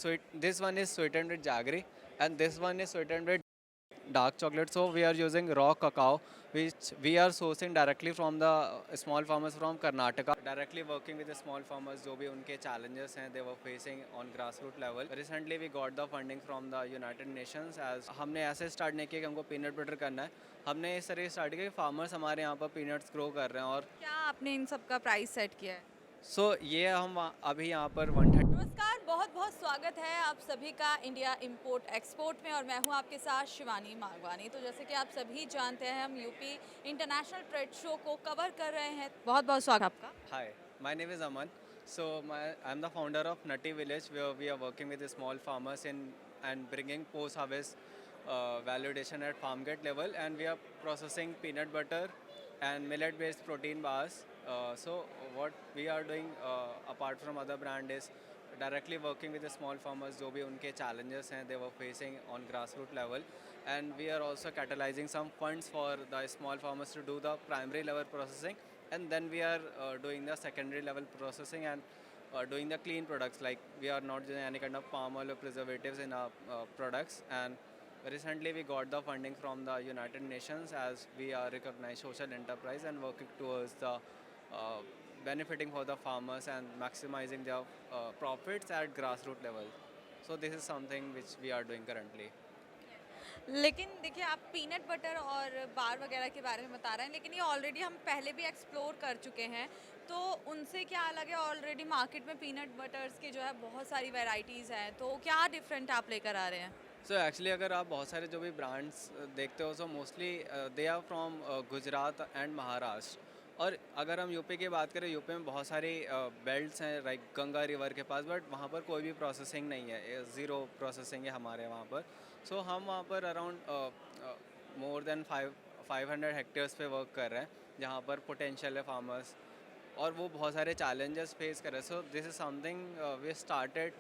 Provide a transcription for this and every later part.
This one is sweetened with jaggery, and this one is sweetened with dark chocolate. So we are using raw cacao, which we are sourcing directly from the small farmers from Karnataka. Directly working with the small farmers, जो भी उनके challenges हैं, they were facing on grassroots level. Recently we got the funding from the United Nations. As हमने ऐसे start नहीं किया कि हमको peanut butter करना है, हमने इस तरह start किया कि farmers हमारे यहाँ पर peanuts grow कर रहे हैं और क्या आपने इन सब का प्राइस सेट किया है? ये हम अभी यहाँ पर 130 नमस्कार, बहुत बहुत स्वागत है आप सभी का इंडिया इंपोर्ट एक्सपोर्ट में और मैं हूँ आपके साथ शिवानी मागवानी। तो जैसे कि आप सभी जानते हैं हम यूपी इंटरनेशनल ट्रेड शो को कवर कर रहे हैं। बहुत बहुत स्वागत आपका। Hi, my name is Aman. I'm the founder of Nutty Village, where we are working with the small farmers and bringing post-harvest validation at farm gate level, and we are processing peanut butter and millet-based protein bars. So what we are doing apart from other brand is directly working with the small farmers, जो भी उनके challenges हैं they were facing on grassroots level, and we are also catalyzing some funds for the small farmers to do the primary level processing, and then we are doing the secondary level processing and doing the clean products, like we are not doing any kind of palm oil or preservatives in our products. And recently we got the funding from the United Nations, as we are recognized social enterprise and working towards the benefiting for the farmers and maximizing their profits at grassroots level. So this is something which we are doing currently. लेकिन देखिए आप peanut butter और बार वगैरह के बारे में बता रहे हैं, लेकिन ये ऑलरेडी हम पहले भी एक्सप्लोर कर चुके हैं। तो उनसे क्या अलग है? ऑलरेडी मार्केट में पीनट बटर्स की जो है बहुत सारी वैरायटीज़ हैं, तो क्या डिफरेंट आप लेकर आ रहे हैं? सो एक्चुअली अगर आप बहुत सारे जो भी ब्रांड्स देखते हो, so mostly they are from Gujarat and Maharashtra. और अगर हम यूपी की बात करें, यूपी में बहुत सारी बेल्ट्स हैं लाइक गंगा रिवर के पास, बट वहाँ पर कोई भी प्रोसेसिंग नहीं है, ज़ीरो प्रोसेसिंग है हमारे वहाँ पर। सो हम वहाँ पर अराउंड मोर देन 500 हेक्टेयर्स पे वर्क कर रहे हैं, जहाँ पर पोटेंशियल है फार्मर्स, और वो बहुत सारे चैलेंजेस फेस कर रहे हैं। So this is something we started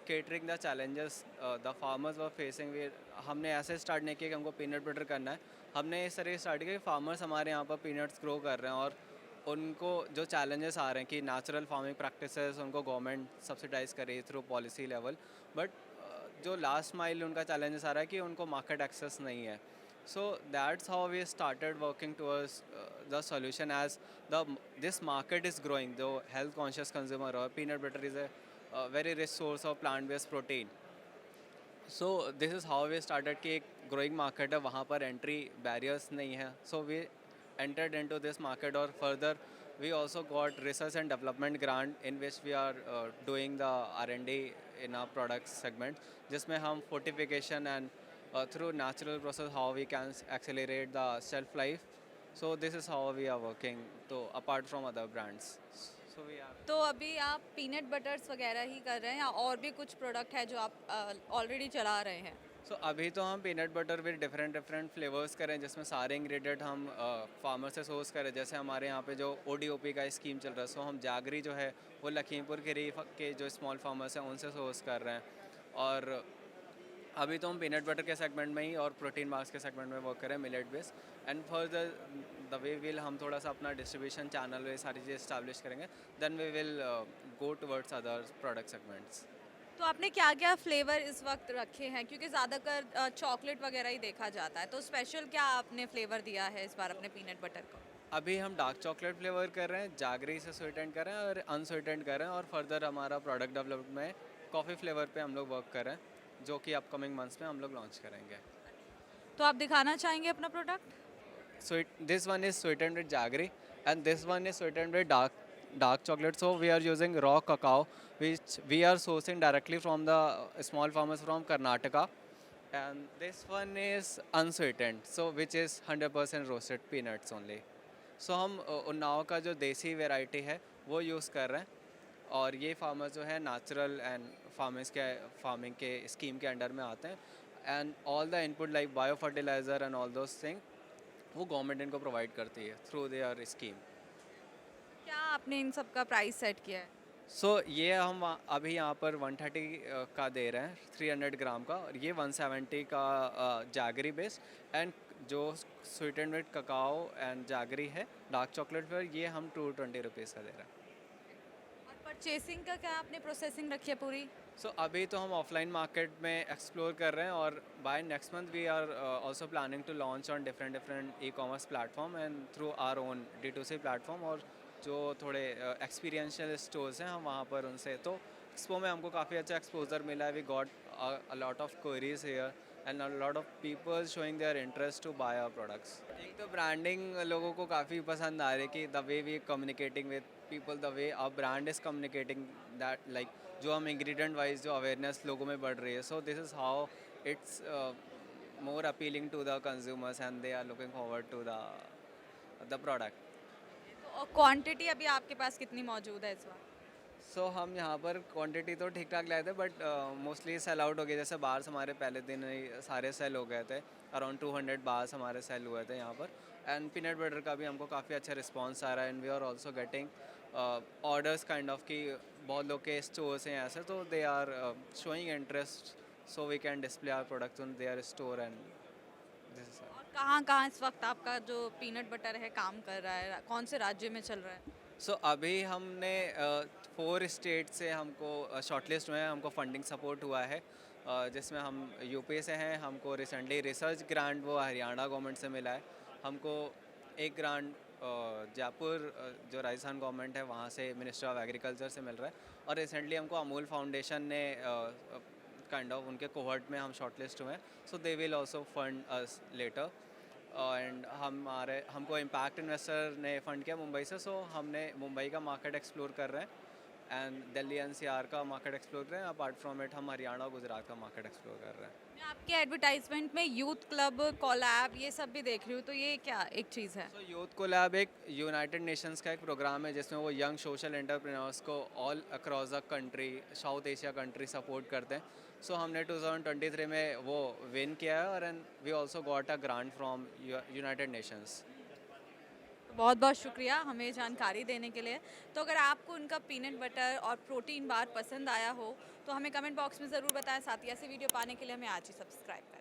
catering the challenges the farmers were facing. हमने ऐसे स्टार्ट नहीं किया कि हमको पीनट बटर करना है, हमने इस तरह स्टार्ट किया कि फार्मर्स हमारे यहाँ पर पीनट्स ग्रो कर रहे हैं और उनको जो चैलेंजेस आ रहे हैं कि नेचुरल फार्मिंग प्रैक्टिसेस उनको गवर्नमेंट सब्सिडाइज कर रही है थ्रू पॉलिसी लेवल, बट जो लास्ट माइल उनका चैलेंजेस आ रहा है कि उनको मार्केट एक्सेस नहीं है। So that's how we started working towards the solution, as this market is growing. The health conscious consumer or peanut butter is a very rich source of plant based protein. So this is how we started कि एक growing market है, वहाँ पर entry barriers नहीं है. So we entered into this market, और further we also got research and development grant in which we are doing the R&D in our products segment, जिसमें हम fortification and through natural process how we can accelerate the shelf life. So this is how we are working, so apart from other brands. So we are तो अभी आप peanut buttress वगैरह ही कर रहे हैं या और भी कुछ प्रोडक्ट है जो आप ऑलरेडी चला रहे हैं? अभी तो हम peanut butter with different flavours करें, जिसमें सारे इंग्रेडिएंट हम फार्मर से सोर्स करें। जैसे हमारे यहाँ पे जो ODOP का स्कीम चल रहा है, सो हम जागरी जो है वो लखीमपुर खीरी के जो स्मॉल फार्मर्स हैं उनसे सोर्स कर रहे हैं। और अभी तो हम पीनट बटर के सेगमेंट में ही और प्रोटीन बार्स के सेगमेंट में वर्क करें millet base, and further the way will हम थोड़ा सा अपना डिस्ट्रीब्यूशन चैनल, ये सारी चीज़ें इस्टेब्लिश करेंगे, then we will go towards other product segments. तो आपने क्या क्या फ्लेवर इस वक्त रखे हैं? क्योंकि ज़्यादातर चॉकलेट वगैरह ही देखा जाता है, तो स्पेशल क्या आपने फ्लेवर दिया है इस बार अपने पीनट बटर को? अभी हम डार्क चॉकलेट फ्लेवर कर रहे हैं, जागरी से स्वीटेंड कर रहे हैं और अनस्वीटेंड कर रहे हैं, और फर्दर हमारा प्रोडक्ट डेवलपमेंट में कॉफ़ी फ्लेवर पे हम लोग वर्क कर रहे हैं, जो कि अपकमिंग मंथ्स में हम लोग लॉन्च करेंगे। तो आप दिखाना चाहेंगे अपना product? This one is sweetened with jaggery, and this one is sweetened with dark chocolate. So we are using raw cacao, which we are sourcing directly from the small farmers from Karnataka. And this one is unsweetened, so which is 100% roasted peanuts only. So हम उन्नाव का जो देसी variety है वो use कर रहे हैं, और ये फार्मर जो है नेचुरल एंड फार्मिंग के स्कीम के अंडर में आते हैं, and all the input like bio fertiliser and all those thing वो गवर्नमेंट इनको प्रोवाइड करती है थ्रू देयर स्कीम। क्या आपने इन सब का प्राइस सेट किया है? ये हम अभी यहाँ पर 130 का दे रहे हैं 300 ग्राम का, और ये 170 का जागरी बेस, एंड जो स्वीटेंड विद ककाओ एंड जागरी है डार्क चॉकलेट फ्लेवर, ये हम 220 रुपीज़ का दे रहे हैं। और परचेसिंग का क्या आपने प्रोसेसिंग रखी है पूरी? सो अभी तो हम ऑफलाइन मार्केट में एक्सप्लोर कर रहे हैं और by next month we are also planning to launch on different e commerce platform and through our own D2C platform. और जो थोड़े एक्सपीरियंशियल स्टोर्स हैं हम वहाँ पर उनसे तो एक्सपो में हमको काफ़ी अच्छा एक्सपोजर मिला है। We got a lot of queries here and a lot of people showing their interest to buy our products. एक तो ब्रांडिंग लोगों को काफ़ी पसंद आ रही है कि the way we communicating with people, the way our brand is communicating that like जो हम इंग्रेडिएंट वाइज जो अवेयरनेस लोगों में बढ़ रही है। So this is how it's more appealing to the consumers and they are looking forward to the product. तो quantity अभी आपके पास कितनी मौजूद है इस बार? सो हम यहाँ पर क्वांटिटी तो ठीक ठाक लाए थे बट मोस्टली सेल आउट हो गए। जैसे बार्स हमारे पहले दिन ही सारे सेल हो गए थे। अराउंड 200 बार्स हमारे सेल हुए थे यहाँ पर। एंड पीनट बटर का भी हमको काफ़ी अच्छा रिस्पांस आ रहा है and we are also getting orders kind of कि बहुत लोग के स्टोर्स हैं ऐसे, तो they are showing interest so we can display our products on their store and this is. और कहाँ-कहाँ इस वक्त आपका जो पीनट बटर है काम कर रहा है? कौन से राज्य में चल रहा है? सो अभी हमने 4 स्टेट से हमको शॉर्टलिस्ट हुए हैं, हमको फंडिंग सपोर्ट हुआ है जिसमें हम यूपी से हैं। हमको रिसेंटली रिसर्च ग्रांट वो हरियाणा गवर्नमेंट से मिला है। हमको एक ग्रांट जयपुर जो राजस्थान गवर्नमेंट है वहाँ से मिनिस्ट्री ऑफ एग्रीकल्चर से मिल रहा है। और रिसेंटली हमको अमूल फाउंडेशन ने काइंड ऑफ उनके कोहर्ट में हम शॉर्टलिस्ट हुए हैं। So they will also fund us later and हमको इम्पैक्ट इन्वेस्टर ने फ़ंड किया मुंबई से। सो हमने मुंबई का मार्केट एक्सप्लोर कर रहे हैं एंड दिल्ली NCR का मार्केट एक्सप्लोर कर रहे हैं। अपार्ट फ्रॉम इट हम हरियाणा और गुजरात का मार्केट एक्सप्लोर कर रहे हैं। मैं आपके एडवर्टाइजमेंट में यूथ क्लब, कोलैब ये सब भी देख रही हूँ, तो ये क्या एक चीज़ है? सो यूथ कोलैब एक यूनाइटेड नेशंस का एक प्रोग्राम है जिसमें वो यंग सोशल एंटरप्रेन्योर्स को all across the country, south Asia country support करते हैं। सो हमने 2023 में वो विन किया है और and we also got a grant from United Nations. बहुत बहुत शुक्रिया हमें जानकारी देने के लिए। तो अगर आपको उनका पीनट बटर और प्रोटीन बार पसंद आया हो तो हमें कमेंट बॉक्स में ज़रूर बताएं। साथ ही ऐसे वीडियो पाने के लिए हमें आज ही सब्सक्राइब करें।